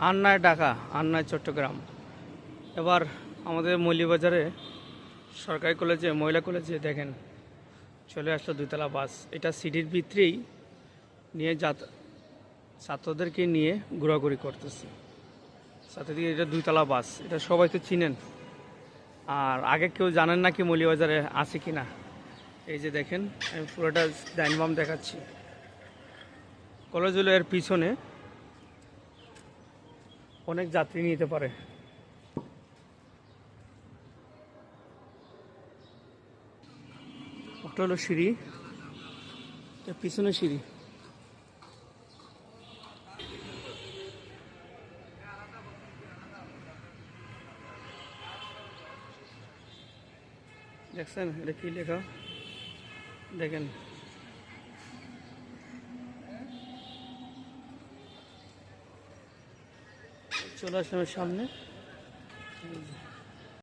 আন্নায় ঢাকা, আন্নায় চট্টগ্রাম। এবার আমাদের মৌলভীবাজারে সরকারি কলেজে, মহিলা কলেজে দেখেন চলে আসলো দুইতলা বাস। এটা সিটির ভিতরেই নিয়ে ছাত্রদেরকে নিয়ে ঘোরাঘুরি করতেছে। ছাত্রদের এটা দুইতলা বাস, এটা সবাই তো চিনেন। আর আগে কেউ জানেন না কি মৌলভীবাজারে আছে কি না। এই যে দেখেন, আমি পুরোটা ডাইনবাম দেখাচ্ছি। কলেজ হলো এর পিছনে, অনেক যাত্রী নিতে পারে। ওটা হলো সিঁড়ি, এর পিছনে সিঁড়ি। দেখছেন এটা কি লেখা দেখেন। চলে আসলাম সামনে।